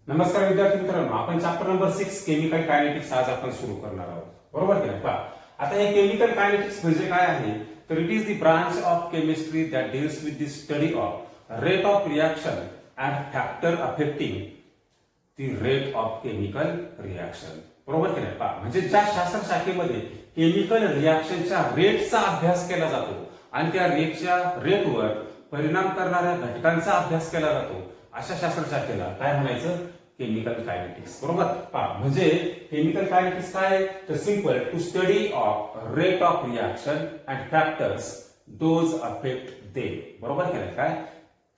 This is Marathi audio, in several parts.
नमस्कार विद्यार्थी मित्रांनो, आपण चॅप्टर नंबर 6 केमिकल कायनेटिक्स आज आपण सुरू करणार आहोत. बरोबर की नाही? आता हे केमिकल कायनेटिक्स म्हणजे काय आहे? तर it is the branch of chemistry that deals with the study of rate of reaction and factor affecting the rate of chemical reaction. बरोबर की नाही? म्हणजे ज्या शास्त्र शाखेमध्ये केमिकल रिएक्शनच्या रेटचा अभ्यास केला जातो आणि त्या रेटवर परिणाम करणाऱ्या घटकांचा अभ्यास केला जातो, अशा शास्त्र शाखेला काय म्हणायचं? Chemical kinetics. बरोबर? म्हणजे केमिकल कायनेटिक्स काय? तर simple to study of rate of reaction and factors those affect they. बरोबर की नाही? काय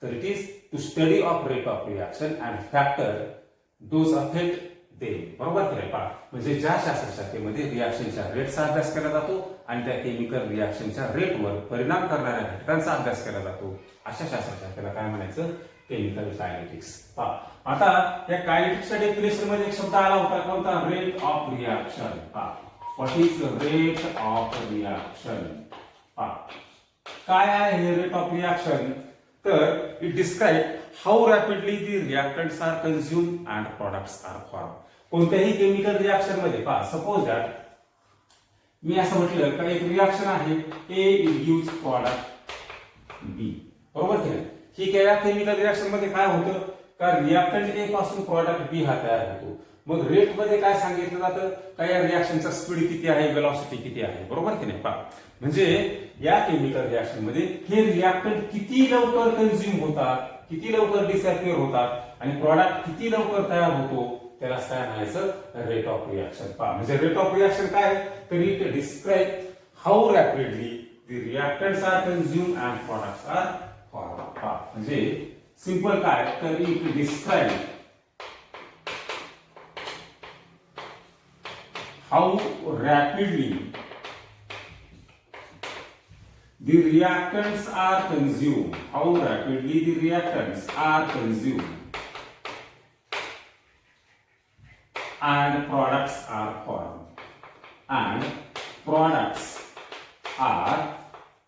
तर it is to study of rate of reaction and factor those affect they. बरोबर की नाही? म्हणजे ज्या शास्त्र शाखेमध्ये रिएक्शनच्या रेटचा अभ्यास केला जातो आणि त्या केमिकल रिएक्शनच्या रेटवर परिणाम करणाऱ्या घटकांचा अभ्यास केला जातो, अशा शास्त्र शाखेला काय म्हणायचं? Chemical kinetics. आता या कायनेटिक्सच्या डेफिनेशन मध्ये एक शब्द आला होता, कोणता? Rate of reaction. What is rate of reaction? काय आहे हे रेट ऑफ रिएक्शन? तर it describe how rapidly the reactants are consume and products are form. कोणत्याही केमिकल रिएक्शन मध्ये सपोज दॅट मी असं म्हटलं का एक रिएक्शन आहे, ए इंड्यूस प्रॉडक्ट बी. बरोबर की नाही? ही या केमिकल रिएक्शन मध्ये काय होतं का रिएक्टंट ए पासून प्रॉडक्ट बी हा तयार होतो. मग रेट मध्ये काय सांगितलं जातं का या रिएक्शनचा स्पीड किती आहे, वेलॉसिटी किती आहे. बरोबर की नाही? म्हणजे या केमिकल रिएक्शन मध्ये हे रिएक्टंट किती लवकर कन्झ्युम होतात, किती लवकर डिसअपिअर होतात आणि प्रॉडक्ट किती लवकर तयार होतो, त्याला काय म्हणायचं? Rate of reaction. म्हणजे रेट ऑफ रिएक्शन काय? तर it describe how rapidly the reactants are consume and products are form. म्हणजे सिंपल काय? तर it describe how rapidly the reactants are consumed, how rapidly the reactants are consumed and products are formed, and products are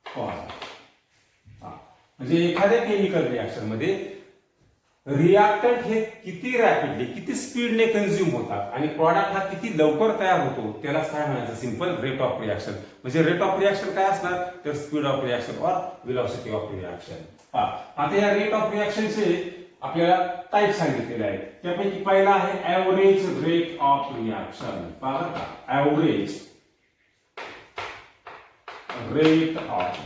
formed. म्हणजे एखाद्या केमिकल रिएक्शन मध्ये रिएक्टंट हे किती रॅपिडली, किती स्पीडने कन्झ्युम होतात आणि प्रॉडक्ट हा किती लवकर तयार होतो, त्याला काय म्हणायचं? Simple rate of reaction. म्हणजे रेट ऑफ रिएक्शन काय असणार? तर स्पीड ऑफ रिएक्शन और वेलोसिटी ऑफ रिएक्शन. आता या रेट ऑफ रिएक्शनचे आपल्याला टाइप सांगितलेले आहेत. त्यापैकी पहिला आहे average rate of reaction. Average rate of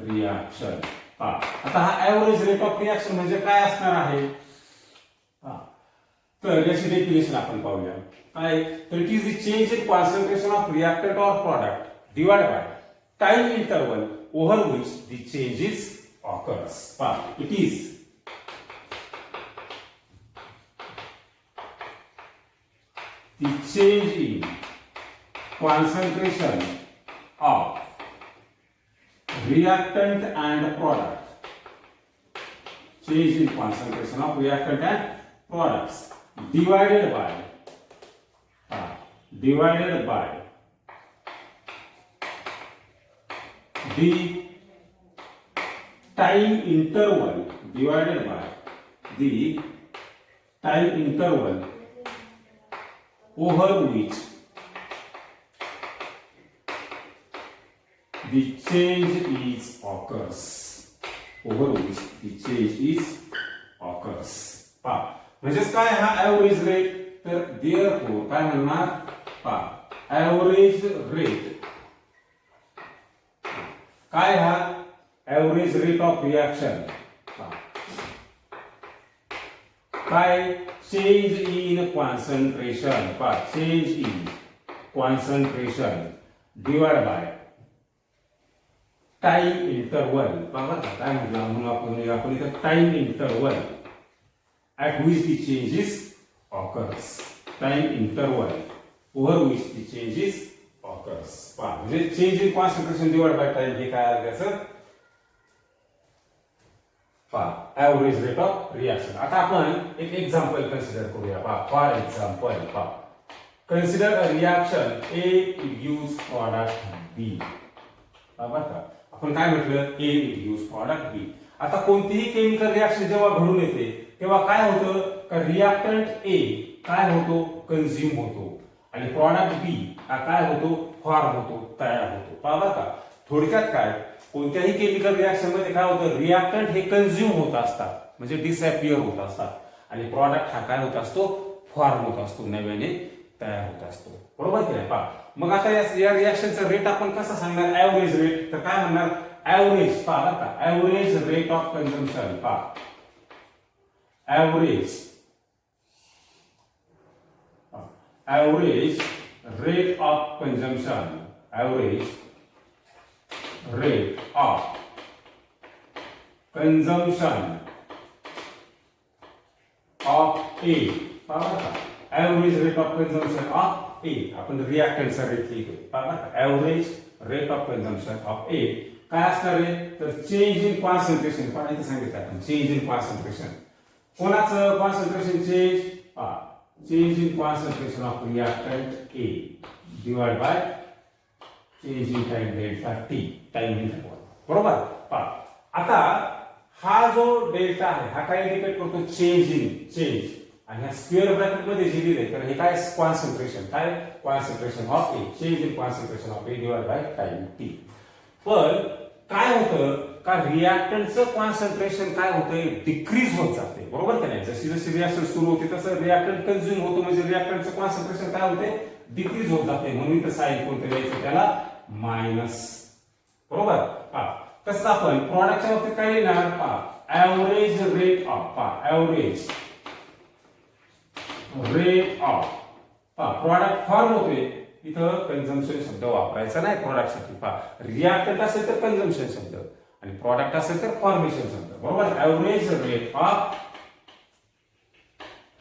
reaction. आता हा एव्हरेज रेट ऑफ रिएक्शन म्हणजे काय असणार आहे? तर याची डेफिनेशन आपण पाहूया. काय? तर it is the change in concentration of reactant or product divide by time interval over which the changes occurs. It is the change in concentration of reactant and product, change in concentration of reactant and products divided by the time interval, divided by the time interval over which the change is occurs, over which the change is occurs. म्हणजेच काय हा एव्हरेज रेट? तर देअरफॉर काय म्हणणार? एव्हरेज रेट काय? हा एव्हरेज रेट ऑफ रिएक्शन काय? Change in concentration. Change in concentration divide by time interval. काय म्हटलं आपण इथं? Time interval at which the changes occurs. Time interval over which the changes occurs. म्हणजे change in concentration divide by time हे काय आलं त्याचं? Average rate of reaction. आता आपण एक एक्झाम्पल कन्सिडर करूया. For example consider a reaction A use product B. आपण काय म्हटलं? A use product B. आता कोणतीही केमिकल रिॲक्शन जेव्हा घडून येते तेव्हा काय होतं का रिॲक्टंट ए काय होतो कन्झ्युम होतो आणि प्रॉडक्ट बी हा काय होतो फॉर्म होतो तयार होतो. बरोबर का. थोडक्यात काय कोणत्याही केमिकल रिॲक्शन मध्ये काय होतं रिॲक्टंट हे कन्झ्युम होत असतात म्हणजे डिसअपियर होत असतात आणि प्रॉडक्ट हा काय होत असतो फॉर्म होत असतो नव्याने तयार होत असतो. बरोबर की नाही. पहा मग आता या रिॲक्शनचा रेट आपण कसा सांगणार ऍव्हरेज रेट तर काय म्हणणार ऍव्हरेज पहा का ऍव्हरेज रेट ऑफ कन्झम्पशन पहा average rate of consumption average rate of consumption of A average rate of consumption of A आपण रिएक्टंटचा रेट लिहितो average rate of consumption of A काय असणार आहे तर चेंज इन कॉन्सन्ट्रेशन पण इथे सांगितलं आपण चेंज इन कॉन्सन्ट्रेशन कोणाचं concentration change in concentration of reactant A divided by change in time delta T time interval. बरोबर पहा आता हा जो डेल्टा आहे हा काय इंडिकेट करतो चेंज आणि ह्या स्क्वेअर ब्रॅकेट मध्ये जे दिले तर हे काय कॉन्सन्ट्रेशन काय concentration of A change in concentration of A divide by time T. पण काय होतं का रिॲक्टंटचं कॉन्सन्ट्रेशन काय होतंय डिक्रीज होत जाते. बरोबर की नाही. जशी जशी रिॲक्शन सुरू होते तसं रिॲक्टंट कन्झ्युम होतो म्हणजे रिॲक्टंटचं कॉन्सन्ट्रेशन काय होते डिक्रीज होत जाते म्हणून तर साइन कोणतं द्यायचं त्याला मायनस. बरोबर तसं आपण प्रॉडक्टच्या बाबतीत काय लिहिणार average rate of average rate of product form होते इथं कन्झम्पशन शब्द वापरायचा नाही प्रॉडक्टसाठी रिॲक्टंट असेल तर कन्झम्पशन शब्द आणि प्रॉडक्ट असेल तर फॉर्मेशन शब्द. बरोबर average rate of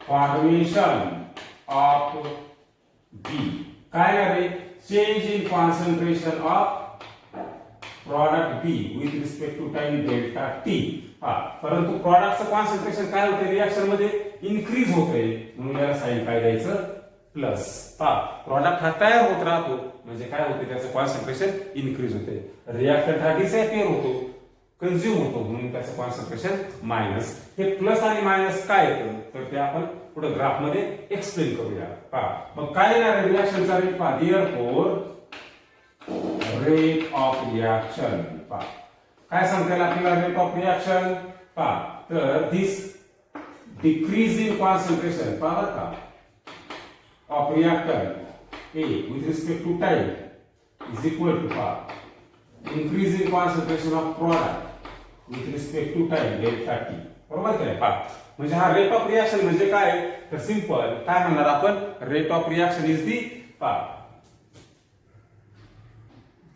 formation of B काय आहे change in concentration of product B with respect to time delta t. परंतु प्रॉडक्टचं कॉन्सन्ट्रेशन काय होते रिॲक्शन मध्ये इन्क्रीज होते म्हणून याला साइन काय द्यायचं प्लस. प्रॉडक्ट हा तयार होत राहतो म्हणजे काय होते त्याचं कॉन्सन्ट्रेशन इन्क्रीज होते रिॲक्टंट हा डिसअपियर होतो कन्झ्युम होतो म्हणून त्याचं कॉन्सन्ट्रेशन मायनस. हे प्लस आणि मायनस काय येतं तर ते आपण पुढे ग्राफ मध्ये एक्सप्लेन करूया. मग काय येणार रिॲक्शनचा रेट पहा देअरफॉर रेट ऑफ रिॲक्शन काय सांगता आपल्याला रेट ऑफ रिॲक्शन तर दिस डिक्रीज इन कॉन्सन्ट्रेशन पहा का of reactant A with respect to time is equal to increase in concentration of product with respect to time delta T. बरोबर काय म्हणजे हा रेट ऑफ रिॲक्शन म्हणजे काय तर सिंपल काय म्हणणार आपण rate of reaction is the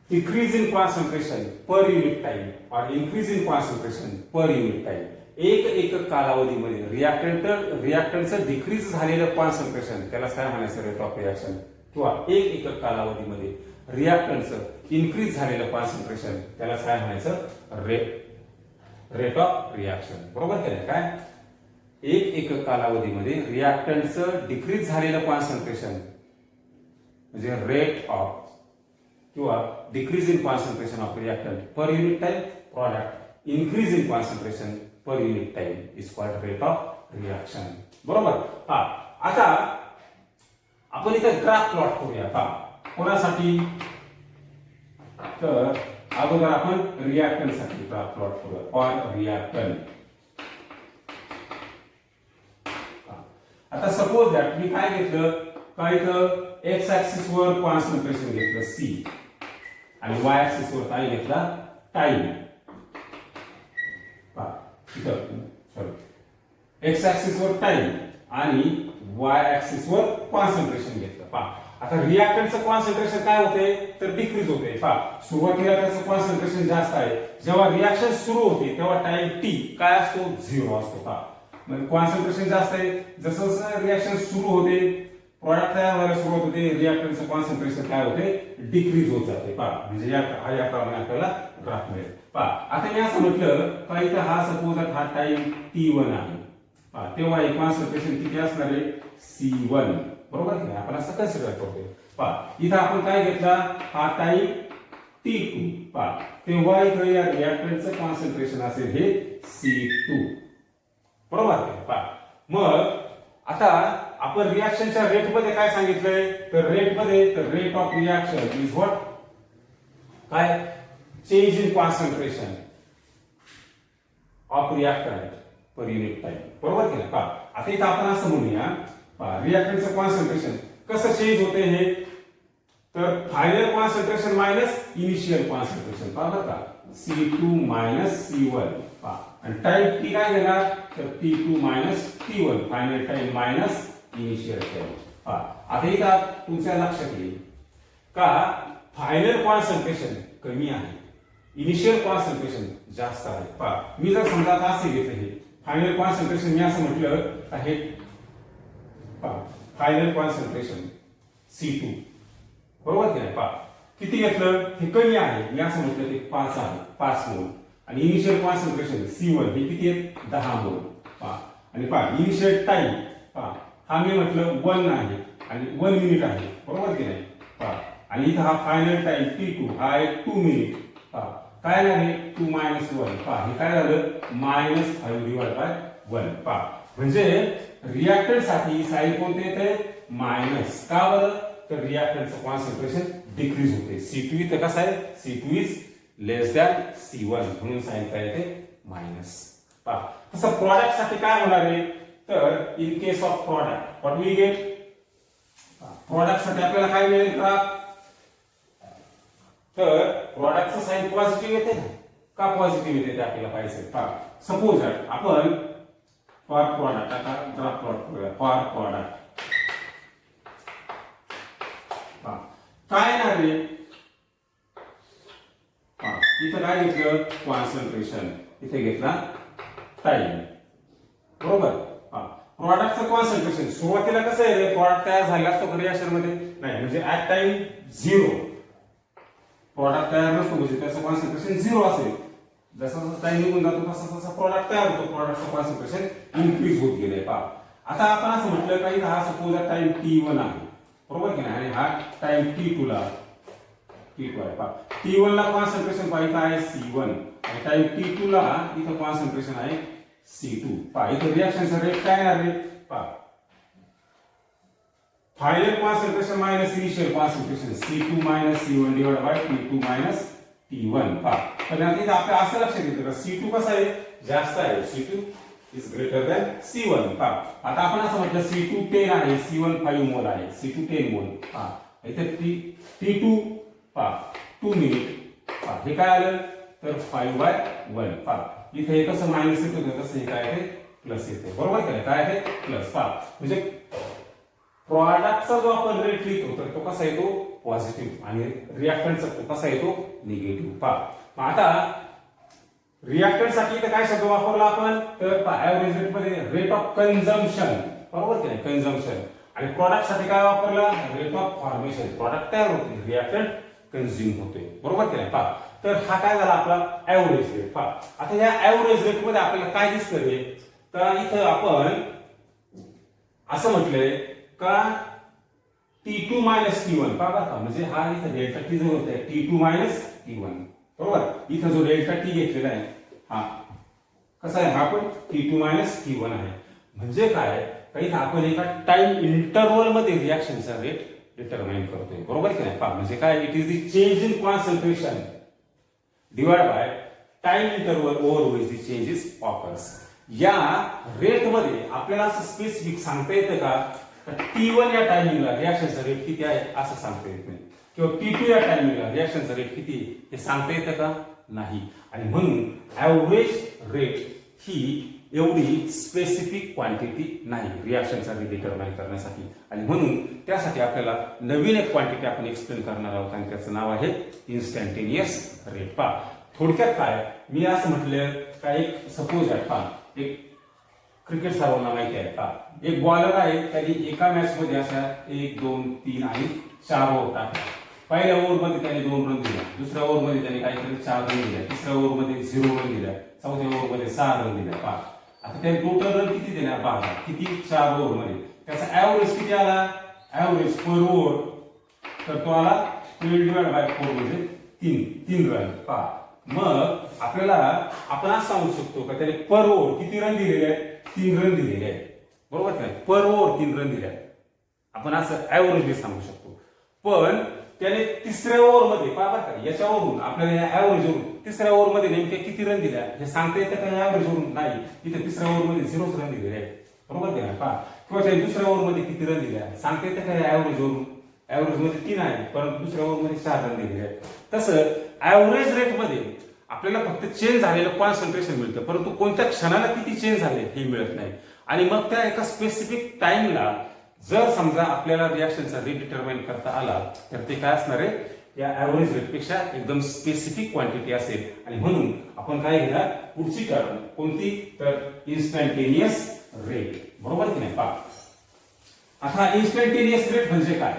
decrease in concentration per unit time or increase in concentration per unit time. एक कालावधीमध्ये रिॲक्टंटचं डिक्रीज झालेलं कॉन्सन्ट्रेशन त्याला काय म्हणायचं रेट ऑफ रिॲक्शन किंवा एक कालावधीमध्ये रिॲक्टंटचं इन्क्रीज झालेलं कॉन्सन्ट्रेशन त्याला काय म्हणायचं रेट ऑफ रिॲक्शन. बरोबर केलं काय एक कालावधीमध्ये रिॲक्टंटचं डिक्रीज झालेलं कॉन्सन्ट्रेशन म्हणजे रेट ऑफ किंवा decrease in concentration of reactant per unit time product increase in concentration per unit time is called rate of reaction. बरोबर आता आपण इथे ग्राफ प्लॉट करूया कोणासाठी तर अगोदर आपण रिॲक्टंट साठी ग्राफ प्लॉट करूया फॉर रिॲक्टंट. आता सपोज दॅट मी काय घेतलं काय तर एक्स ऍक्सिस वर कॉन्सन्ट्रेशन घेतलं C आणि वाय ऍक्सिस वर काय घेतला टाइम. एक्स ऍक्सिस वर टाइम आणि वाय ऍक्सिस वर कॉन्सन्ट्रेशन घेतलं. आता रिॲक्टंटचं कॉन्सन्ट्रेशन काय होते तर डिक्रीज होते. सुरुवातीला त्याचं कॉन्सन्ट्रेशन जास्त आहे जेव्हा रिॲक्शन सुरू होते तेव्हा टाइम टी काय असतो 0 असतो. म्हणजे कॉन्सन्ट्रेशन जास्त आहे जसं जसं रिॲक्शन सुरू होते प्रॉडक्ट तयार व्हायला सुरुवात होते रिॲक्टंटचं कॉन्सन्ट्रेशन काय होते डिक्रीज होत जाते. म्हणजे याप्रमाणे आपल्याला ग्राफ मिळेल. आता मी असं म्हटलं का इथं हा सपोज हा टाइम T1 आहे तेव्हा हे कॉन्सन्ट्रेशन किती असणार आहे C1. बरोबर की आपण असं कन्सिडर करतो. इथं आपण काय घेतला हा टाइम T2 तेव्हा इथं या रिॲक्टंटचं कॉन्सन्ट्रेशन असेल हे C2 बरोबर पहा. मग आता आपण रिॲक्शनच्या रेट मध्ये काय सांगितलंय तर rate of reaction is what काय change in concentration of reactant per unit time बरोबर की नाही पहा. आता इथं आपण असं म्हणूया पहा रिॲक्टंटचं कॉन्सन्ट्रेशन कसं चेंज होते हे तर final concentration minus initial concentration पहा बरं का C2 मायनस C1 पहा आणि टाइम टी काय देणार तर T2 minus T1 final time minus initial time पहा. आता इथं तुमच्या लक्षात येईल का फायनल कॉन्सन्ट्रेशन कमी आहे इनिशियल कॉन्सन्ट्रेशन जास्त आहे पहा. मी जर समजा आता असे घेतलं हे फायनल कॉन्सन्ट्रेशन मी असं म्हटलं तर हे पहा फायनल कॉन्सन्ट्रेशन C2 बरोबर की नाही पहा किती घेतलं हे कमी आहे मी असं म्हटलं ते 5 आहे 5 मोल आणि इनिशियल कॉन्सन्ट्रेशन C1 हे किती आहे 10 मोल पहा. आणि पहा इनिशियल टाइम पहा हा मी म्हटलं 1 आहे आणि 1 मिनिट आहे बरोबर की नाही पहा. आणि इथं हा फायनल टाइम T2 हा आहे 2 मिनिट पहा काय झाले 2 मायनस 1 पहा हे काय झालं -5 डिवाइड बाय 1 पहा. म्हणजे रिॲक्टंट साठी साइन कोणते येते मायनस का बरं तर रिॲक्टंटचं कॉन्सन्ट्रेशन डिक्रीज होते C2 इथं कसं आहे C2 is less than C1 म्हणून साइन काय येते मायनस पहा. तसं प्रॉडक्ट साठी काय होणार आहे तर in case of product what we get product साठी आपल्याला काय मिळेल तर प्रॉडक्टचं साइन पॉझिटिव्ह येते ना का पॉझिटिव्ह येते ते आपल्याला पाहिजे पहा. सपोज आपण फॉर प्रॉडक्ट आता ड्रॉप प्लॉट करूया फॉर प्रॉडक्ट काय ना रे इथं काय घेतलं कॉन्सन्ट्रेशन इथे घेतला टाइम बरोबर प्रॉडक्टचं कॉन्सन्ट्रेशन सुरुवातीला कसं आहे रे प्रॉडक्ट तयार झाला असतो रिॲक्शन मध्ये नाही म्हणजे ऍट टाइम 0 प्रॉडक्ट तयार नसतो म्हणजे त्याचं कॉन्सन्ट्रेशन 0 असेल जसा जसा टाइम निघून जातो तसा तसा प्रॉडक्ट तयार होतो प्रॉडक्टचं कॉन्सन्ट्रेशन इन्क्रीज होत गेलंय पहा. आता आपण असं म्हटलं काही हा सपोज टाइम T1 आहे बरोबर की नाही आणि हा टाइम T2 आहे पहा T1 ला कॉन्सन्ट्रेशन पाहिजे आहे C1 आणि टाइम T2 ला इथं कॉन्सन्ट्रेशन आहे C2 पहा. इथं रिॲक्शनचा रेट काय आहे रे पहा final concentration minus initial concentration C2 minus C1 divide by T2 minus T1 पहा. पण आता इथं आपल्या असं लक्षात येतं का C2 कसा आहे जास्त आहे C2 is greater than C1 पहा. आता आपण असं म्हटलं C2 10 आहे C1 5 मोल आहे C2 10 मोल पहा. इथे T2 पहा 2 मिनिट पहा हे काय आलं तर 5/1 पहा. इथे हे कसं मायनस येतं तसं हे काय आहे प्लस येते बरोबर काय आहे प्लस पहा. म्हणजे प्रॉडक्टचा जो आपण रेट लिहितो तर तो कसा येतो पॉझिटिव्ह आणि रिॲक्टंटचा तो कसा येतो निगेटिव्ह पहा. आता रिॲक्टंट साठी इथे काय शब्द वापरला आपण तर एव्हरेज रेट मध्ये रेट ऑफ कन्झम्पशन बरोबर की नाही कन्झम्पशन आणि प्रॉडक्ट साठी काय वापरला रेट ऑफ फॉर्मेशन प्रॉडक्ट तयार होते रिॲक्टंट कन्झ्युम होते बरोबर की नाही पहा. तर हा काय झाला आपला एव्हरेज रेट पहा. आता या एव्हरेज रेट मध्ये आपल्याला काय दिसतं रे तर इथं आपण असं म्हटलंय का T2 मायनस T1 पहा बरं का म्हणजे हा इथं डेल्टा टी जो होता T2 मायनस T1 बरोबर. इथं जो डेल्टा टी घेतलेला आहे हा कसा आहे हा पण T2 मायनस T1 आहे म्हणजे काय काही आपण एका टाइम इंटरवल मध्ये रिॲक्शनचा रेट डिटरमाइन करतोय बरोबर की नाही पहा. म्हणजे काय it is the change in concentration divide by time interval over which the changes occurs. या रेट मध्ये आपल्याला असं स्पेसिफिक सांगता येतं का T1 या टायमिंगला रिॲक्शनचा रेट किती आहे असं सांगता येत नाही किंवा T2 या टायमिंगला रिॲक्शनचा रेट किती हे सांगता येतं का नाही. आणि म्हणून एव्हरेज रेट ही एवढी स्पेसिफिक क्वांटिटी नाही रिॲक्शनचा रेट डिटरमाइन करण्यासाठी आणि म्हणून त्यासाठी आपल्याला नवीन एक क्वांटिटी आपण एक्सप्लेन करणार आहोत आणि त्याचं नाव आहे इन्स्टंटेनियस रेट पहा. थोडक्यात काय मी असं म्हटलं का एक सपोज आहे पहा एक क्रिकेट सर्वांना माहिती आहे का एक बॉलर आहे त्याने एका मॅच मध्ये अशा 1 2 3 आणि 4 ओव्हर टाकल्या. पहिल्या ओव्हर मध्ये त्याने 2 रन दिल्या दुसऱ्या ओव्हर मध्ये त्याने काहीतरी 4 रन दिल्या तिसऱ्या ओव्हर मध्ये 0 रन दिल्या चौथ्या ओव्हर मध्ये 6 रन दिल्या पहा. आता त्याने टोटल रन किती देणार पहा किती 4 ओव्हर मध्ये त्याचा एव्हरेज किती आला एव्हरेज पर ओव्हर तर तो आला 12 डिवाइड बाय 4 म्हणजे 3 रन पहा. मग आपल्याला आपण असं सांगू शकतो का त्याने पर ओव्हर किती रन दिलेले आहेत? 3 रन दिलेले आहेत, बरोबर की नाही? पर ओव्हर 3 रन दिले आहेत, आपण असं ऍव्हरेजली सांगू शकतो. पण त्याने तिसऱ्या ओव्हरमध्ये पहा बरं का, याच्यावरून आपल्याला या ऍव्हरेजवरून तिसऱ्या ओव्हरमध्ये नेमके किती रन दिल्या हे सांगता येतं का? ऍव्हरेजवरून नाही, इथे तिसऱ्या ओव्हरमध्ये 0 रन दिलेले आहेत, बरोबर की नाही? पहा, किंवा त्या दुसऱ्या ओव्हरमध्ये किती रन दिल्या सांगता येतं का? या ऍव्हरेजवरून ऍव्हरेजमध्ये 3 आहे, परंतु दुसऱ्या ओव्हरमध्ये 4 रन दिलेले आहेत. तसं ऍव्हरेज रेटमध्ये आपल्याला फक्त चेंज झालेलं कॉन्सन्ट्रेशन मिळतं, परंतु कोणत्या क्षणाला किती चेंज झाले हे मिळत नाही. आणि मग त्या एका स्पेसिफिक टाइमला जर समजा आपल्याला रिॲक्शनचा रेट डिटरमाइन करता आला तर ते काय असणार आहे? या ऍव्हरेज रेटपेक्षा एकदम स्पेसिफिक क्वांटिटी असेल. आणि म्हणून आपण काय घेणार? पुढची टर्म कोणती? तर इन्स्टंटेनियस रेट, बरोबर की नाही? पहा, आता इन्स्टंटेनियस रेट म्हणजे काय?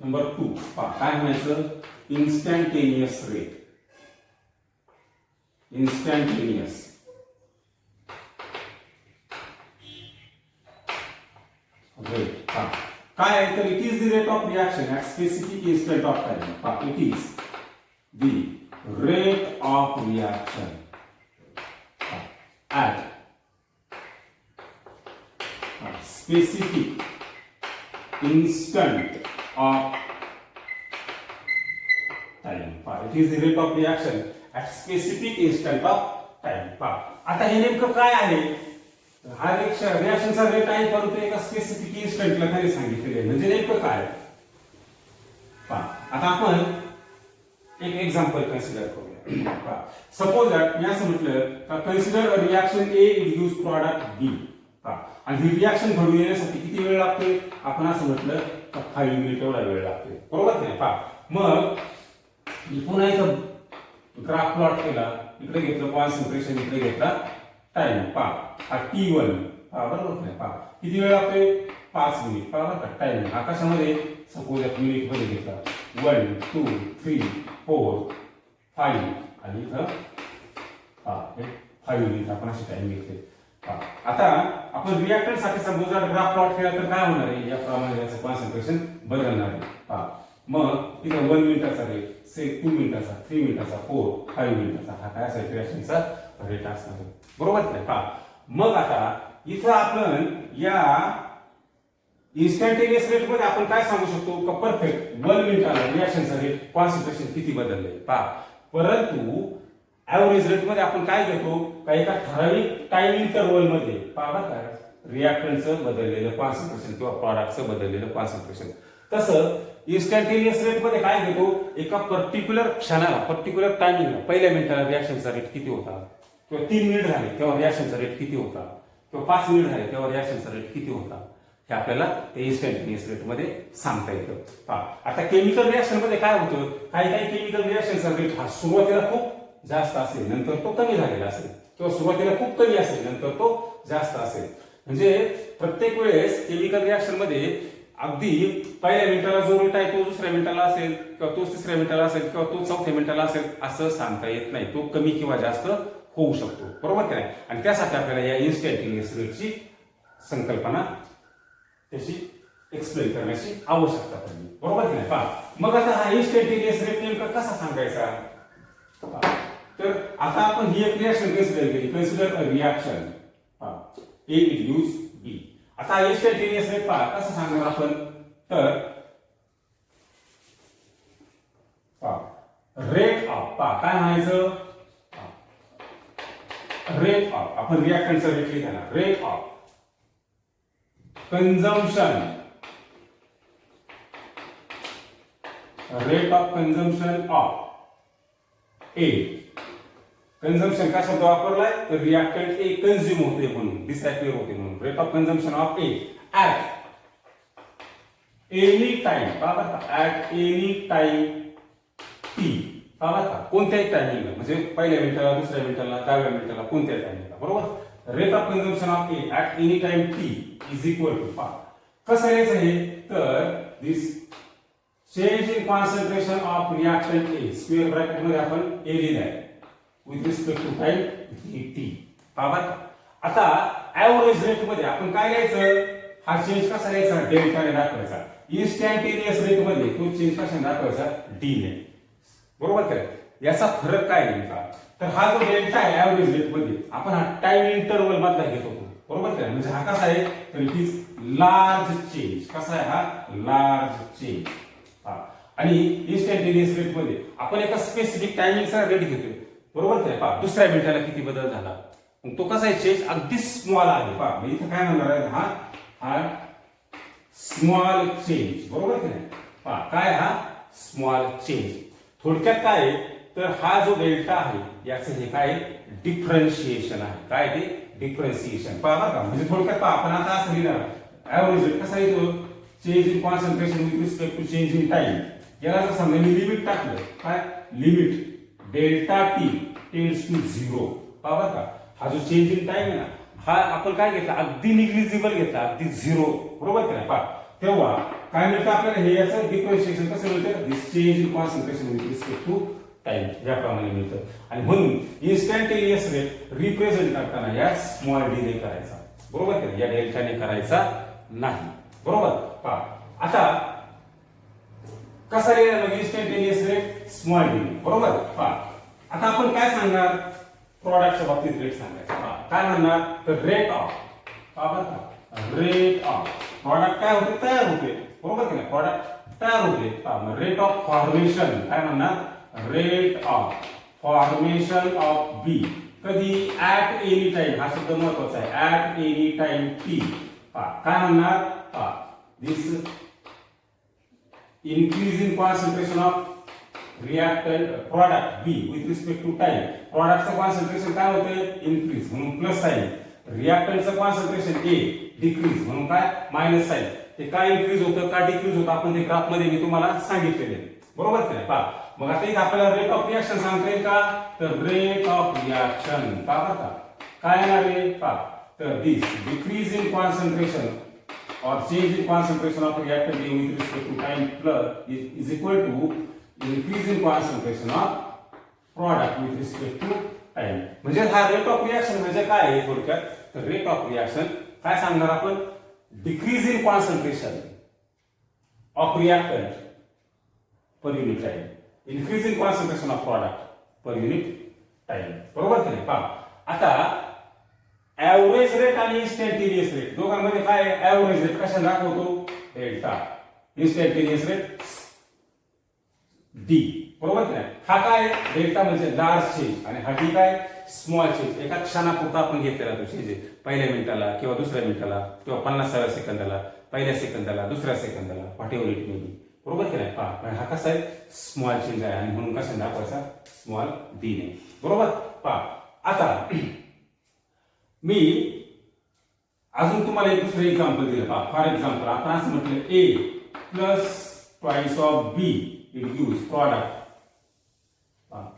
नंबर 2 पहा काय म्हणायचं? Instantaneous rate. इन्स्टंटेनियस रेट काय आहे? तर it is the rate of reaction at specific instant of time. It is the rate of reaction at specific instant of time. It is the rate of reaction at specific instant of time. आता हे नेमकं काय आहे? हा रिएक्शनचा रेट आहे, परंतु एका स्पेसिफिक इन्स्टंटला त्याने सांगितलेले आहे. म्हणजे नेमकं काय? आता आपण एक एक्झाम्पल कन्सिडर करूया. सपोज दॅट मी असं म्हटलं का consider a reaction A gives product B. आणि ही रिएक्शन घडून येण्यासाठी किती वेळ लागतोय? आपण असं म्हटलं का 5 मिनिट एवढा वेळ लागतोय, बरोबर की नाही? मग पुन्हा इथं ग्राफ प्लॉट केला, इकडे घेतलं कॉन्सन्ट्रेशन, इकडे घेतला टाइम. हा T1 बरोबर की नाही? किती वेळ लागतोय? 5 मिनिट. बरोबर का? टाइम आकाशामध्ये सपोज एक मिनिट मध्ये घेतला 1 2 3 4 5 आणि इथं 5 मिनिट आपण असे टाइम घेतले. आता आपण रिएक्टर साठी सपोज ग्राफ प्लॉट केला तर काय होणार आहे? याप्रमाणे याचं कॉन्सन्ट्रेशन बदलणार आहे. मग इथं 1 मिनिटाचा रेट, 2 मिनिटाचा, 3 मिनिटाचा, 4 5 मिनिटाचा हा काय असेल? रिएक्शनचा रेट असणार आहे, बरोबर नाही? मग आता इथं आपण या इन्स्टंटेनियस रेट मध्ये आपण काय सांगू शकतो का परफेक्ट 1 मिनिटाला रिएक्शनचा रेट कॉन्सन्ट्रेशन किती बदलले. परंतु ऍव्हरेज रेट मध्ये आपण काय घेतो का एका ठराविक टाइम इंटरवल मध्ये काय रिएक्टंटचं बदललेलं कॉन्सन्ट्रेशन किंवा प्रॉडक्टचं बदललेलं कॉन्सन्ट्रेशन. तसं इन्स्टंटेनियस रेट मध्ये काय घेतो? एका पर्टिक्युलर क्षणाला, पर्टिक्युलर टायमिंगला, पहिल्या मिनिटाला रिएक्शनचा रेट किती होता, किंवा 3 मिनिट झाले तेव्हा रिएक्शनचा रेट किती होता, किंवा 5 मिनिट झाले तेव्हा रिएक्शनचा रेट किती होता, हे आपल्याला ते इन्स्टंटेनियस रेट मध्ये सांगता येतं. आता केमिकल रिएक्शन मध्ये काय होतं? काही केमिकल रिएक्शनचा रेट हा सुरुवातीला खूप जास्त असेल, नंतर तो कमी झालेला असेल, किंवा सुरुवातीला खूप कमी असेल, नंतर तो जास्त असेल. म्हणजे प्रत्येक वेळेस केमिकल रिएक्शन मध्ये अगदी पहिल्या मिनिटाला जो रेट आहे तो दुसऱ्या मिनिटाला असेल, किंवा तो तिसऱ्या मिनिटाला असेल, किंवा तो चौथ्या मिनिटाला असेल, असं सांगता येत नाही. तो कमी किंवा जास्त होऊ शकतो, बरोबर की नाही? आणि त्यासाठी आपल्याला या इन्स्टंटेनियस रेटची संकल्पना त्याची एक्सप्लेन करण्याची आवश्यकता पडली, बरोबर की नाही? मग आता हा इन्स्टंटेनियस रेट नेमका कसा सांगायचा? तर आता आपण ही एक रिएक्शन कन्सिडर केली. Consider a reaction A gives B. आता इन्स्टंटेनियस रेट कसं सांगणार आपण? तर रेट ऑफ काय म्हणायचं? रेट ऑफ आपण रिएक्टंटचा रेट लिहिताना rate of consumption, rate of consumption of A. Consumption का शब्द वापरलाय? तर रिएक्टंट ए कंझ्युम होते म्हणून, डिसॅपियर होते म्हणून. Rate of consumption of A at any time. At any time T. कोणत्याही टायमिंगला, म्हणजे पहिल्या मिनिटाला, दुसऱ्या मिनिटाला, 10व्या मिनिटाला, कोणत्याही टायमिंगला, बरोबर? Rate of consumption of A at any time t is equal to कसं यायचं हे? तर this change in concentration of reactant A, square bracket मध्ये आपण ए लिहिलाय, with respect to time t. आता ऍव्हरेज रेट मध्ये आपण काय लिहायचं? हा चेंज कसा लिहायचा? डेल्टाने दाखवायचा. इन्स्टंटेनियस रेट मध्ये तो चेंज कशाने दाखवायचा, डी ने. बरोबर का? याचा फरक काय नेमका, तर हा जो डेल्टा आहे ऍव्हरेज रेट मध्ये आपण हा टाइम इंटरवल मधला घेत होतो. बरोबर का? म्हणजे हा कसा आहे, तर इट इज लार्ज चेंज. कसा आहे हा, लार्ज चेंज. आणि इन्स्टंटेनियस रेट मध्ये आपण एका स्पेसिफिक टायमिंगचा रेट घेतोय. बरोबर का? पहा दुसऱ्या मिनिटाला किती बदल झाला, मग तो कसा आहे चेंज अगदी स्मॉल आहे. पहा मी इथं काय म्हणणार आहे, हा स्मॉल चेंज. बरोबर की नाही? पहा काय हा स्मॉल चेंज. थोडक्यात काय आहे, तर हा जो डेल्टा आहे याचं हे काय डिफरन्शिएशन आहे. काय ते डिफरन्शिएशन. पहा का, म्हणजे थोडक्यात पहा आपण आता असं लिहिणार ऍव्हरेज रेट कसा येतो, change in concentration with respect to change in time. याला जर समजा मी लिमिट टाकलं, काय limit delta T tends to 0. पहा का, हा जो चेंज इन टाइम आहे ना, हा आपण काय घेतला, अगदी निग्लिजिबल घेतला, अगदी 0. बरोबर की नाही? पहा तेव्हा काय मिळतं आपल्याला, हे याचं डिफरन्शिएशन कसं मिळतं, this change in concentration with respect to time याप्रमाणे मिळतं. आणि म्हणून इन्स्टंटेनियस रेट रिप्रेझेंट करताना या स्मॉल डी ने करायचा. बरोबर की या डेल्टाने करायचा नाही. बरोबर. पहा आता कसा लिहिणार मग इन्स्टंटेनियस रेट स्मॉल डी. बरोबर. पहा आता आपण काय सांगणार, प्रॉडक्टच्या बाबतीत रेट सांगायचा. पहा काय म्हणणार, तर रेट ऑफ. बरोबर का, रेट ऑफ प्रॉडक्ट काय होते, तयार होते. बरोबर की नाही? प्रॉडक्ट तयार होते. पहा रेट ऑफ फॉर्मेशन काय म्हणणार, रेट ऑफ फॉर्मेशन ऑफ बी. कधी, ऍट एनी टाइम. हा शब्द महत्वाचा आहे, ऍट एनी टाइम टी. काय म्हणणार, this increase in concentration of reactant product B with respect to time. प्रोडक्टचं कॉन्सन्ट्रेशन काय होते, इन्क्रीज म्हणून प्लस साइन. रिएक्टंटचं कॉन्सन्ट्रेशन ए डिक्रीज म्हणून काय मायनस साइन. ते काय इन्क्रीज होतं का डिक्रीज होतं आपण ते ग्राफ मध्ये मी तुम्हाला सांगितलेले. बरोबर की नाही? पहा मग आता इथे आपल्याला रेट ऑफ रिएक्शन सांगता येईल का, तर रेट ऑफ रिएक्शन का बरं काय येणार आहे, पहा तर this decrease in concentration or change in concentration of reactant A with respect to time plus is equal to increase in concentration of product with respect to time. म्हणजे हा रेट ऑफ रिएक्शन म्हणजे काय आहे थोडक्यात, तर रेट ऑफ रिएक्शन काय सांगणार आपण, decrease in concentration of reactant per unit time, increase in concentration of product per unit time. बरोबर की नाही? पहा आता ऍव्हरेज रेट आणि इन्स्टंटेनियस रेट दोघांमध्ये काय आहे, ऍव्हरेज रेट कशाने दाखवतो, डेल्टा. Instantaneous rate D. बरोबर की नाही? हा काय डेल्टा म्हणजे लार्ज चेंज आणि हा डी काय स्मॉल चेंज. एका क्षणापुरता आपण घेतलेला तो चेंज, पहिल्या मिनिटाला किंवा दुसऱ्या मिनिटाला किंवा 50व्या सेकंदाला, पहिल्या सेकंदाला, दुसऱ्या सेकंदाला, व्हॉटएव्हर इट मे बी. बरोबर की नाही? पहा हा कसा आहे स्मॉल चेंज आहे आणि म्हणून कशाने दाखवायचा, स्मॉल डी ने. बरोबर. पहा आता मी अजून तुम्हाला एक दुसरं एक्झाम्पल दिलं. पहा फॉर एक्झाम्पल आपण असं म्हटलं A plus twice of B it gives product,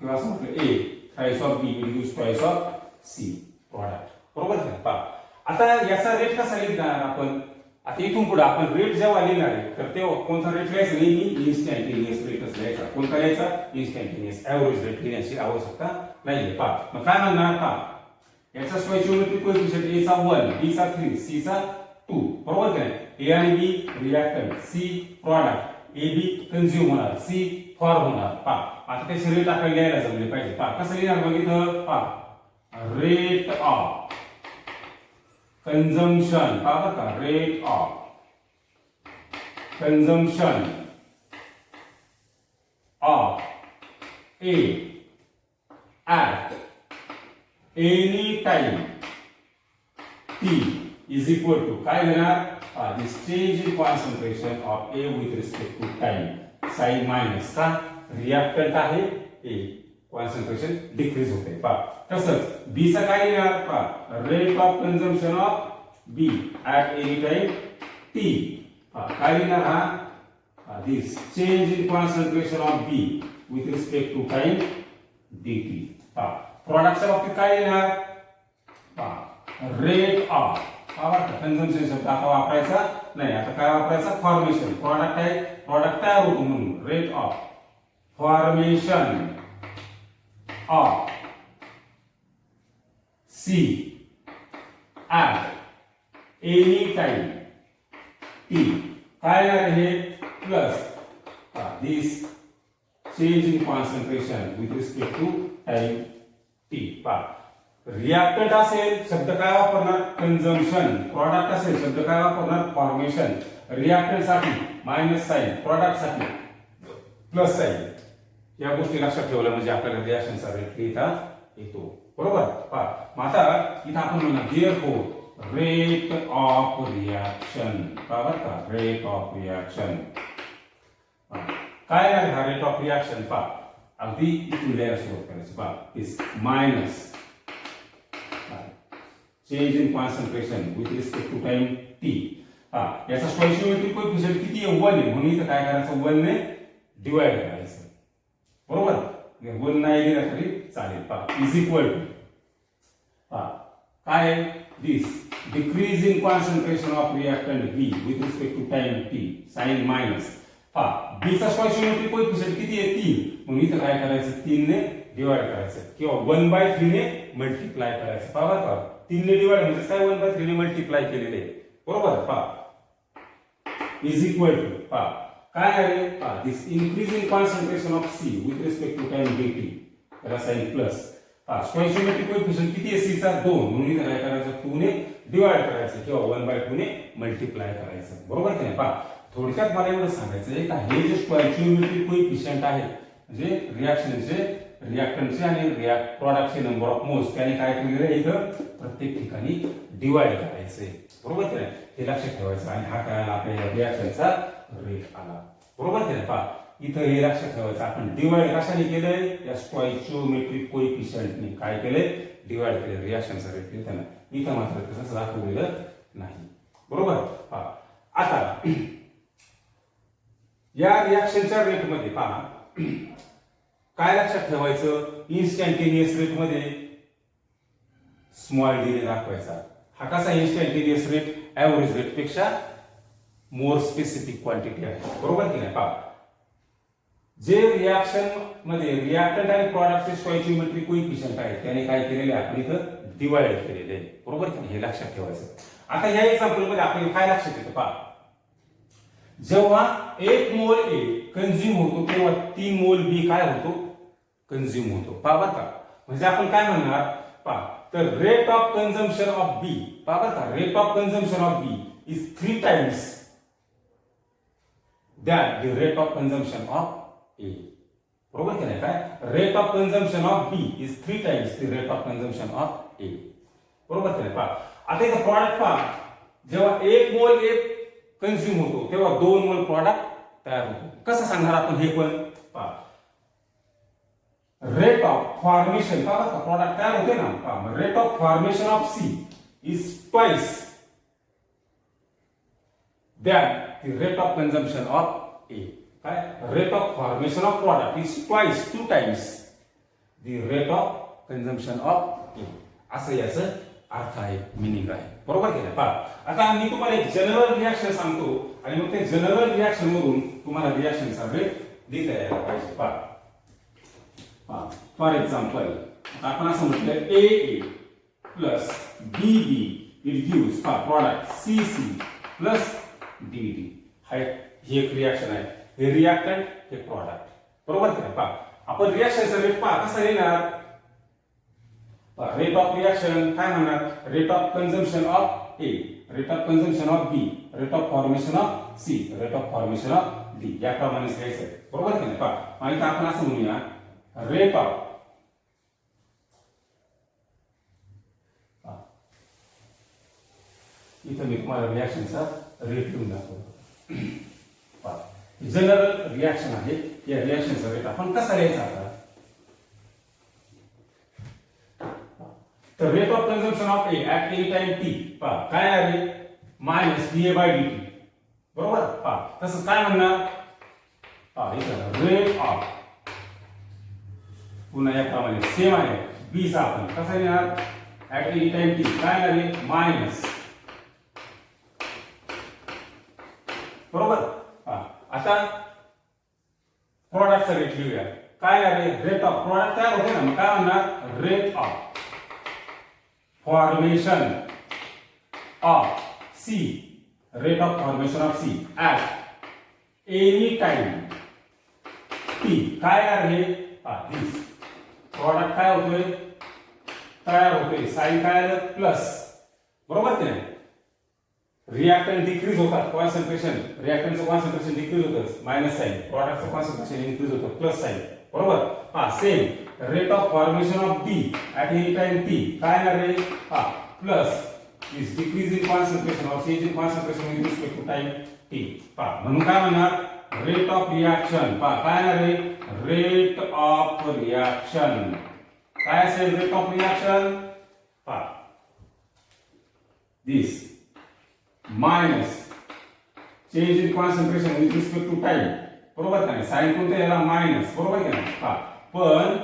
किंवा असं म्हटलं A thrice of B it gives twice of C product. बरोबर का? पहा आता याचा रेट कसा लिहिणार आपण, आता इथून पुढे आपण रेट जेव्हा लिहिणार आहे तर तेव्हा कोणता रेट लिहायचा, नेहमी इन्स्टंटेनियस रेटच लिहायचा. कोणता लिहायचा, इन्स्टंटेनियस. ऍव्हरेज रेट लिहिण्याची आवश्यकता नाहीये. पहा मग काय म्हणणार, पहा याचा स्टोइचियोमेट्रिक कोएफिशिएंट ए चा 1, बी चा 3, सी चा 2. बरोबर की नाही? ए आणि B reactant, C product, A B consume होणार, सी फॉर्म होणार. पहा आता त्याचे रेट आपल्याला लिहायला जमले पाहिजे. पहा कसं लिहिणार बघ इथं, पहा रेट ऑफ कंझम्पशन. पहा बरं का, rate of consumption of A at any time t is equal to काय घेणार, this change in concentration of A with respect to time sign minus का रिएक्टंट आहे ए, कॉन्सन्ट्रेशन डिक्रीज होते. पहा तसंच बी चा काय घेणार, पहा rate of consumption of B at any time T. काय घेणार हा, this change in concentration of B with respect to time dt. पहा प्रॉडक्टच्या बाबतीत काय येणार, पहा रेट ऑफ कंझम्पशन शब्द आता वापरायचा नाही, आता काय वापरायचा, फॉर्मेशन. प्रॉडक्ट आहे, प्रॉडक्ट तयार होतो म्हणून rate of formation of C at any time T. काय येणार हे plus this change in concentration with respect to time T. Reactant असेल शब्द काय वापरणार कंझम्पशन, प्रॉडक्ट असेल शब्द काय वापरणार फॉर्मेशन. रिएक्टंट साठी मायनस साइन, प्रॉडक्ट साठी प्लस साइन. या गोष्टी लक्षात ठेवल्या म्हणजे आपल्याला रिएक्शनचा रेट लिहिता येतो. बरोबर. मग आता इथं आपण म्हणा देअरफॉर रेट ऑफ रिएक्शन. बरोबर का रेट ऑफ रिएक्शन काय आहे हा रेट ऑफ रिएक्शन अगदी इथून लिहायला सुरुवात करायची is minus change in concentration with respect to time T. याचा स्टॉइचियोमेट्रिक कोएफिशिएंट किती आहे 1 आहे म्हणून इथं काय करायचं 1 ने डिवाइड करायचं. बरोबर. 1 नाही दिला तरी चालेल. इज इक्वल टू काय this decrease in concentration of reactant B with respect to time t sign minus B चा स्टॉइचियोमेट्रिक कोएफिशिएंट किती आहे 3 म्हणून इथं काय करायचं 3 ने डिवाइड करायचं किंवा 1/3 ने मल्टिप्लाय करायचं. बरोबर. 3 ने डिवाइड म्हणजे काय 1/3 ने मल्टिप्लाय केलेले आहे. बरोबर. इज इक्वल टू काय आहे this increase in concentration of C with respect to time dt त्याला साइन प्लस स्टॉइचियोमेट्रिक कोएफिशिएंट किती आहे सी चा 2 म्हणून इथे काय करायचं 2 ने डिवाइड करायचं किंवा 1/2 ने मल्टिप्लाय करायचं. बरोबर की नाही. थोडक्यात मला एवढं सांगायचं आहे का हे जे स्टॉइचियोमेट्रिक कोएफिशिएंट आहे म्हणजे रिएक्शनचे रिएक्टंटचे आणि प्रॉडक्टचे नंबर ऑफ मोल्स त्याने काय केलेलं आहे इथं प्रत्येक ठिकाणी डिवाइड करायचंय. बरोबर की नाही. हे लक्षात ठेवायचं आणि हा काय आला आपल्या रिएक्शनचा रेट आला. बरोबर की नाही. इथं हे लक्षात ठेवायचं आपण डिवाइड कशाने केलंय या स्टॉइचियोमेट्रिक कोएफिशिएंटने काय केलंय डिवाइड केलं रिएक्शनचा रेट लिहिताना. इथं मात्र तसं दाखवलेलं नाही. बरोबर. आता या रिएक्शनच्या रेट मध्ये काय लक्षात ठेवायचं इन्स्टंटेनियस रेट मध्ये स्मॉल डी ने दाखवायचा. हा कसा इन्स्टंटेनियस रेट एव्हरेज रेट पेक्षा मोर स्पेसिफिक क्वांटिटी आहे. बरोबर की नाही. जे रिएक्शन मध्ये रिएक्टंट आणि प्रॉडक्टचे स्टॉइचियोमेट्रिक कोएफिशिएंट आहे त्याने काय केलेले आपण इथं डिवाइड केलेले आहे. बरोबर की नाही. हे लक्षात ठेवायचं. आता या एक्झाम्पल मध्ये आपल्याला काय लक्षात येतं जेव्हा 1 मोल ए कंझ्युम होतो तेव्हा 3 मोल बी काय होतो कंझ्युम होतो. बरं का. म्हणजे आपण काय म्हणणार तर rate of consumption of B बरं का rate of consumption of B is 3 times that the rate of consumption of A. बरोबर की नाही. काय rate of consumption of B is 3 times the rate of consumption of A. बरोबर की नाही. आता इथं प्रॉडक्ट जेव्हा 1 मोल ए कंझ्युम होतो तेव्हा 2 मोल प्रॉडक्ट तयार होतो. कसं सांगणार आपण हे पण रेट ऑफ फॉर्मेशन प्रॉडक्ट तयार होते ना rate of formation of C is twice that the rate of consumption of A. काय rate of formation of product is twice 2 times the rate of consumption of A. असं याचं अर्थ आहे मिनिंग आहे. बरोबर की नाही. आता मी तुम्हाला एक जनरल रिएक्शन सांगतो आणि मग ते जनरल रिएक्शन मधून तुम्हाला रिएक्शनचा रेट लिहिता यायला पाहिजे. फॉर एक्झाम्पल आपण असं म्हटलं A plus B it gives product C plus D ही एक रिएक्शन आहे. हे रिएक्टंट हे प्रॉडक्ट. बरोबर की नाही. आपण रिएक्शनचा रेट कसा लिहिणार रेट ऑफ रिएक्शन काय म्हणणार rate of consumption of A rate of consumption of B rate of formation of C rate of formation of D याप्रमाणे लिहायचं. बरोबर की नाही. आणि आपण असं म्हणूया रेट ऑफ इथं मी तुम्हाला रिएक्शनचा रेट लिहून दाखवतो. जनरल रिएक्शन आहे. या रिएक्शनचा रेट आपण कसा लिहायचा आता तर rate of consumption of A at any time T काय आहे मायनस da/dt. बरोबर. तसं काय म्हणणार रेट ऑफ पुन्हा याप्रमाणे सेम आहे बी चा आपण कसा लिहिणार ऍट एनी टाइम टी काय आहे मायनस. बरोबर. आता प्रॉडक्टचा रेट लिहूया काय आहे रेट ऑफ प्रॉडक्ट तयार होते ना मग काय म्हणणार rate of formation of C rate of formation of C at any time T काय आहे दिस प्रॉडक्ट काय होतोय तयार होतोय साइन काय आलं प्लस बरोबर की नाही रिएक्टंट डिक्रीज होतात कॉन्सन्ट्रेशन रिएक्टंटचं कॉन्सन्ट्रेशन डिक्रीज होतं मायनस साइन प्रॉडक्टचं कॉन्सन्ट्रेशन इन्क्रीज होतं प्लस साइन बरोबर same rate of formation of D at any time T काय येणार आहे plus is decrease in concentration or change in concentration with respect to time t म्हणून काय म्हणणार रेट ऑफ रिएक्शन काय येणार आहे रेट ऑफ रिएक्शन काय असेल rate of reaction this minus change in concentration with respect to time बरोबर का नाही साइन कोणतं याला मायनस बरोबर का नाही पण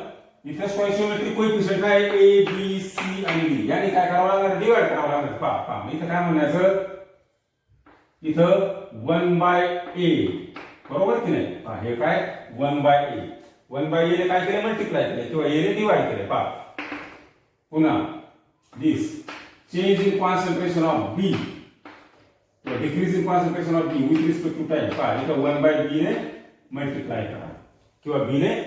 इथे स्टॉइचियोमेट्रिक कोएफिशिएंट आहे ए बी सी आणि डी यानी काय करावं लागणार डिवाइड करावं लागणार पहा इथे काय म्हणायचं इथं 1/a बरोबर की नाही हे काय 1/a 1/a ने काय केलं मल्टिप्लाय केलं किंवा a ने डिवाइड केलं पहा पुन्हा this change in concentration of b किंवा decrease in concentration of b with respect to time पहा इथं 1/b ने मल्टिप्लाय करा किंवा b ने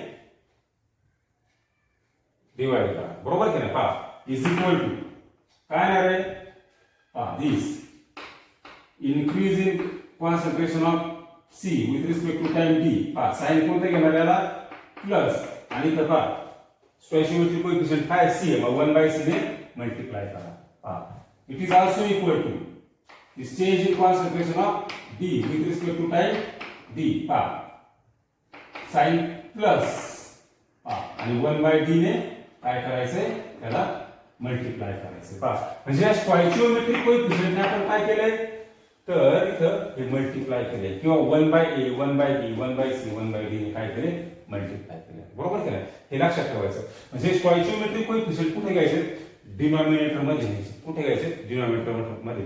डिवाइड करा बरोबर की नाही इज इक्वल टू काय येणार आहे this increase in concentration of C with respect to time D sign कोणते घेणार याला प्लस आणि इथं स्टॉइचियोमेट्रिक कोएफिशिएंट काय सी आहे मग 1/c ने मल्टिप्लाय करा it is also equal to this change in concentration of D with respect to time D sign plus आणि 1/d ने काय करायचंय त्याला मल्टिप्लाय करायचंय म्हणजे स्टॉइचियोमेट्रिक कोएफिशिएंट ने आपण काय केलंय तर इथं हे मल्टिप्लाय केलंय किंवा 1/a 1/b 1/c 1/d ने काय केले मल्टिप्लाय केले बरोबर केलं हे लक्षात ठेवायचं म्हणजे स्टॉइचियोमेट्रिक कोएफिशिएंट कुठे घ्यायचे डिनॉमिनेटर मध्ये घ्यायचे कुठे घ्यायचे डिनॉमिनेटर मध्ये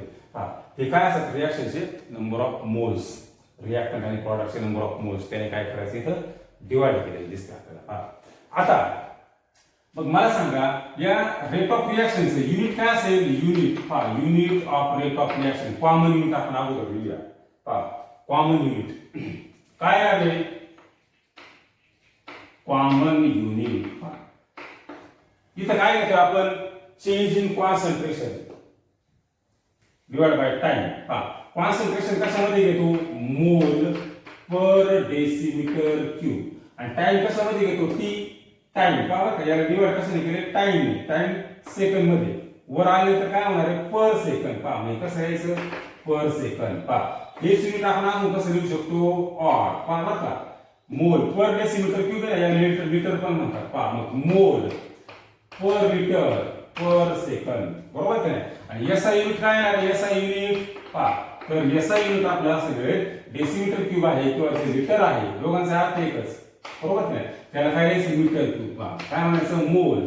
हे काय असतात रिएक्शनचे नंबर ऑफ मोल्स रिएक्टंट आणि प्रॉडक्टचे नंबर ऑफ मोल्स त्याने काय करायचं इथं डिवाइड केलेलं दिसतं आपल्याला आता मग मला सांगा या रेट ऑफ रिएक्शनचे युनिट काय असेल unit of rate of reaction common unit आपण अगोदर लिहूया कॉमन युनिट काय आहे कॉमन युनिट इथं काय घेतो आपण change in concentration divide by time concentration कशामध्ये घेतो मोल पर डेसिमीटर क्यूब आणि टाइम कशामध्ये घेतो टी टाइम का याला डिवाइड कशाने केले टाइम सेकंड मध्ये वर आले तर काय होणार आहे पर सेकंड म्हणजे कसं यायचं पर सेकंड हेच युनिट आपण अजून कसं लिहू शकतो बरं का मोल पर डेसिमीटर क्यूब आहे याला लिटर पण म्हणतात मग मोल पर लिटर पर सेकंड बरोबर का नाही आणि एसआय युनिट काय आहे एसआय युनिट तर एसआय युनिट आपलं असं डेसिमीटर क्यूब आहे किंवा जे लिटर आहे दोघांचा अर्थ एकच बरोबर की नाही त्याला काय लिहायचं मीटर क्यूब काय म्हणायचं मोल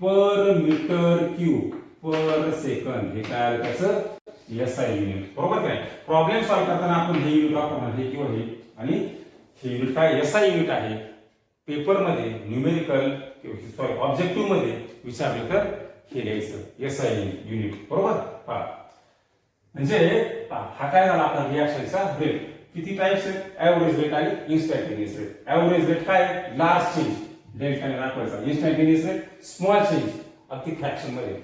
पर मीटर क्यूब पर सेकंड हे काय आलं त्याचं एसआय युनिट बरोबर की नाही प्रॉब्लेम सॉल्व्ह करताना आपण हे युनिट वापरणार हे किंवा हे आणि हे युनिट काय एसआय युनिट आहे पेपर मध्ये न्यूमेरिकल सॉरी ऑब्जेक्टिव्ह मध्ये विचारलं तर हे लिहायचं एसआय युनिट बरोबर म्हणजे हा काय झाला आपला रिएक्शनचा रेट किती टाइप्स आहेत एव्हरेज रेट आणि इन्स्टंटेनियस रेट एव्हरेज रेट काय लार्ज चेंज डेल्टा ने दाखवायचा इन्स्टंटेनियस रेट स्मॉल चेंज अगदी फ्रॅक्शन मध्ये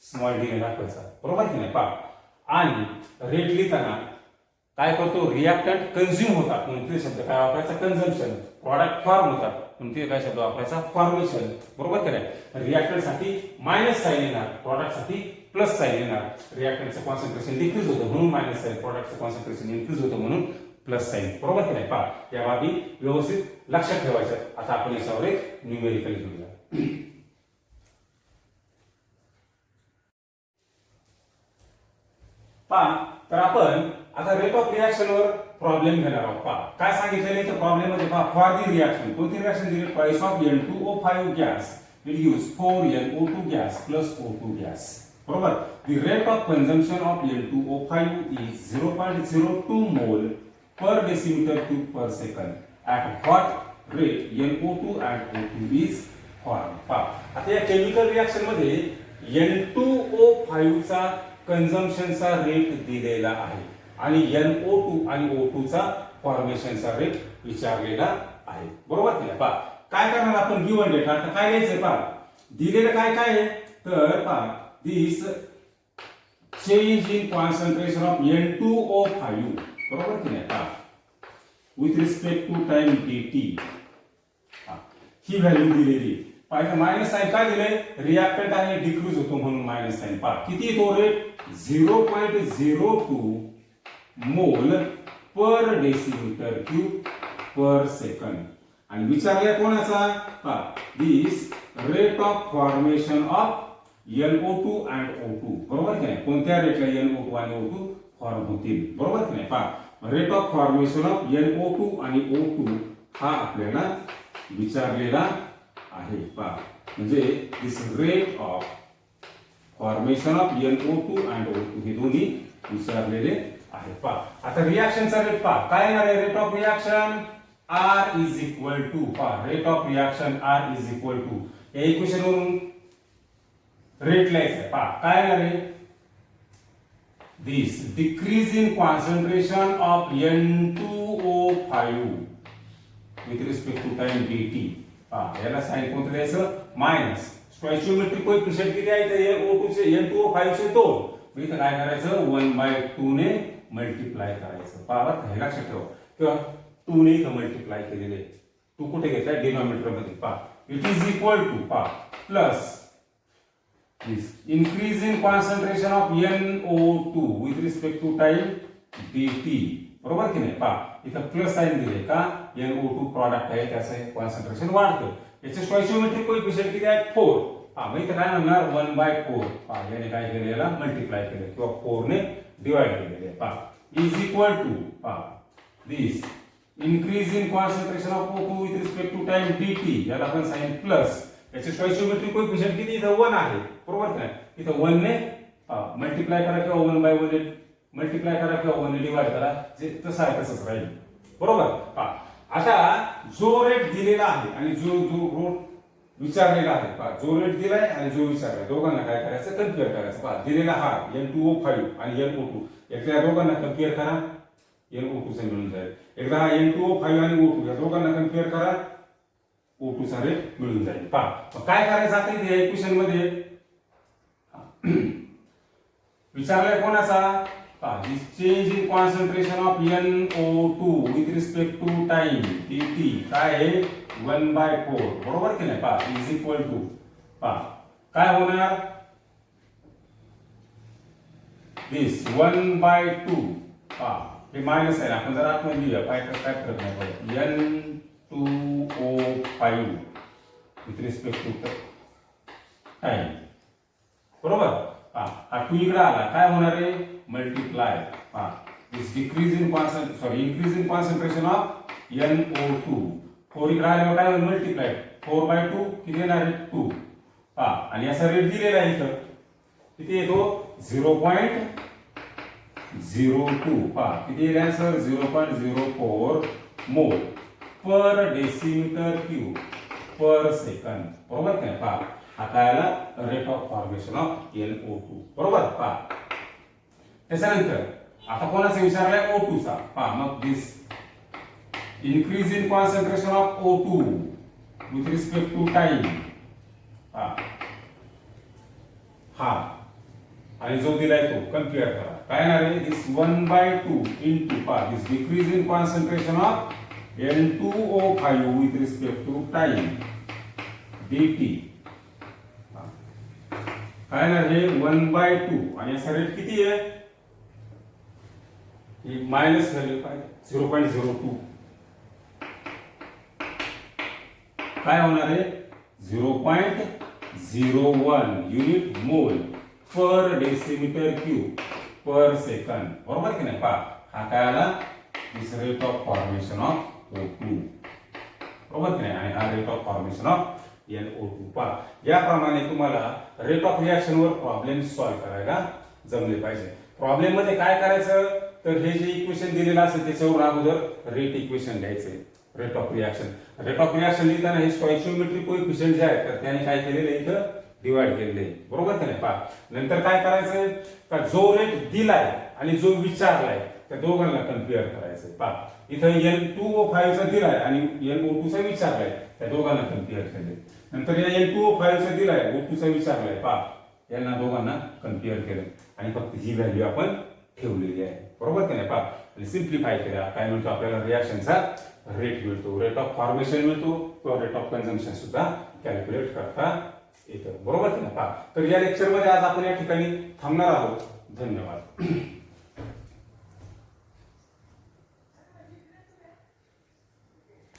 स्मॉल डी ने दाखवायचा बरोबर की नाही आणि रेट लिहिताना काय करतो रिएक्टंट कंझ्युम होतात म्हणून ते शब्द काय वापरायचा कंझम्पशन प्रॉडक्ट फॉर्म होतात म्हणून ते काय शब्द वापरायचा फॉर्मेशन बरोबर की नाही रिएक्टंट साठी मायनस साइन येणार प्रॉडक्ट साठी प्लस साइन येणार रिएक्टंटचं कॉन्सन्ट्रेशन डिक्रीज होतं म्हणून मायनस साइन प्रॉडक्टचं कॉन्सन्ट्रेशन इन्क्रीज होतं म्हणून प्लस साइन बरोबर की नाही या बाबी व्यवस्थित लक्षात ठेवायच्या आता आपण याच्यावर एक न्यूमेरिकल घेऊया तर आपण आता रेट ऑफ रिएक्शन वर प्रॉब्लेम घेणार आहोत काय सांगितलेले तर प्रॉब्लेम मध्ये फॉर दी रिएक्शन कोणती रिएक्शन दिली price of N2O5 gas reduce 4NO2 gas plus O2 gas बरोबर the rate of consumption of N2O5 is 0.02 mole per decimeter cube per second at what rate NO2 and O2 is formed आता या केमिकल रिएक्शन मध्ये N2O5 चा कंझम्पशनचा रेट दिलेला आहे आणि NO2 आणि O2 चा फॉर्मेशनचा रेट विचारलेला आहे. बरोबर की नाही? पहा काय करणार आपण गिव्हन डेटा. आता काय लिहायचंय पहा, दिलेलं काय काय आहे तर पहा this change in concentration of N2O5 बरोबर की नाही पहा with respect to time dt ही व्हॅल्यू दिलेली. पाहिजे मायनस साइन काय दिलंय, रिएक्टंट आहे डिक्रीज होतो म्हणून मायनस साइन. पहा किती तो rate 0.02 mole per decimetre cube per second. आणि विचारले कोणाचा पहा this rate of formation of NO2 and O2 बरोबर की नाही. कोणत्या रेटला NO2 आणि O2 फॉर्म होतील बरोबर की नाही. पहा rate of formation of NO2 आणि O2 हा आपल्याला विचारलेला आहे. पहा म्हणजे this rate of formation of NO2 and O2 हे दोन्ही विचारलेले आहे. पहा आता रिएक्शनचा रेट पहा काय येणार आहे, rate of reaction R is equal to पहा rate of reaction R is equal to या इक्वेशन वरून रेट लिहायचं. पहा काय येणार आहे, this decrease in concentration of N2O5 with respect to time dt. पहा याला साइन कोणतं द्यायचं मायनस स्टॉइचियोमेट्रिक कोएफिशिएंट किती आहे ते O2 चे N2O5 चे 2. इथं काय करायचं 1/2 ने मल्टिप्लाय करायचं. पहा बरं हे लक्षात ठेवा किंवा 2 ने इथं मल्टिप्लाय केलेले 2 कुठे घेतलाय डिनॉमिनेटर मध्ये. पहा इट इज इक्वल टू पहा plus this increase in concentration of NO2 with respect to time dt बरोबर की नाही. पहा इथं प्लस साइन दिले का NO2 प्रॉडक्ट आहे त्याचं कॉन्सन्ट्रेशन वाढतं. याचे स्टॉइचियोमेट्रिक कोएफिशिएंट किती आहे 4. हा मग इथं काय म्हणणार 1/4. पहा याने काय केलं याला मल्टिप्लाय केलं किंवा 4 ने डिवाइड केलेले. पहा इज इक्वल टू पहा दिस increase in concentration of O2 with respect to time dt याला आपण साइन प्लस याचे स्टॉइचियोमेट्रिक कोएफिशिएंट किती इथं 1 आहे बरोबर की नाही. इथं 1 ने मल्टिप्लाय करा किंवा 1/1 ने मल्टिप्लाय करा किंवा 1 ने डिवाइड करा जे तसं आहे तसंच राहील बरोबर. पहा आता जो रेट दिलेला आहे आणि जो रोट विचारलेला आहे. पहा जो रेट दिलाय आणि जो विचारलाय दोघांना काय करायचं कम्पेअर करायचं. पहा दिलेला हा N2O5 आणि NO2 एकदा दोघांना कम्पेअर करा NO2 से मिळून जाईल. एकदा हा N2O5 आणि O2 या दोघांना कम्पेअर करा O2 चा रेट मिळून जाईल. पहा काय करायचं आता इथे इक्वेशन मध्ये विचारलंय कोणाचा पहा this change in concentration of NO2 with respect to time dt काय आहे 1/4 बरोबर की नाही. पहा इज इक्वल टू पहा काय होणार दिस 1/2 पहा हे मायनस आहे आपण जर आतमध्ये लिहूया काय करत नाही N2O5 with respect to time बरोबर. हा 2 इकडे आला काय होणार आहे मल्टिप्लाय पहा this decrease in increase in concentration of NO2 4 इकडे आल्यावर काय होईल मल्टिप्लाय 4/2 किती येणार आहे 2. पहा आणि याचा रेट दिलेला आहे इथं किती येतो 0.02. पहा किती येईल आन्सर 0.04 मोल per decimetre cube per second बरोबर काय. पहा आता याला rate of formation of NO2 बरोबर. पहा त्याच्यानंतर आता कोणाचा विचारलाय O2 चा. पहा मग दिस increase in concentration of O2 with respect to time हा आणि जो दिलाय तो कम्पेअर करा काय येणार आहे दिस 1/2 इनटू पहा this decrease in concentration of N2O5 with respect to time dt काय येणार आहे 1/2 आणि याचा रेट किती आहे ही मायनस व्हॅल्यू काय 0.02 काय होणार आहे 0.01 unit mole per decimetre cube per second बरोबर की नाही. पहा हा काय आला this rate of formation of O2 बरोबर की नाही आणि हा rate of formation of NO2. पहा याप्रमाणे तुम्हाला रेट ऑफ रिएक्शन वर प्रॉब्लेम सॉल्व्ह करायला जमले पाहिजे. प्रॉब्लेम मध्ये काय करायचं तर हे जे इक्वेशन दिलेलं असेल त्याच्यावर अगोदर रेट इक्वेशन घ्यायचे रेट ऑफ रिएक्शन लिहिताना हे स्टॉइचियोमेट्रिक कोएफिशिएंट जे आहे तर त्याने काय केलेलं आहे इथं डिवाइड केलेलं आहे बरोबर की नाही. पहा नंतर काय करायचं का जो रेट दिलाय आणि जो विचारलाय त्या दोघांना कम्पेअर करायचंय पहा इथं N2O5 चा दिलाय आणि NO2 चा विचारलाय त्या दोघांना कम्पेअर केले नंतर या N2O5 चा दिलाय O2 चा विचारलाय पहा यांना दोघांना कम्पेअर केलं आणि फक्त ही व्हॅल्यू आपण ठेवलेली आहे बरोबर की नाही पहा आणि सिम्प्लिफाय केला काय मिळतो आपल्याला रिॲक्शनचा रेट मिळतो रेट ऑफ फॉर्मेशन मिळतो किंवा रेट ऑफ कन्झम्पशन सुद्धा कॅल्क्युलेट करता येतं बरोबर की नाही पहा तर या लेक्चरमध्ये आज आपण या ठिकाणी थांबणार आहोत धन्यवाद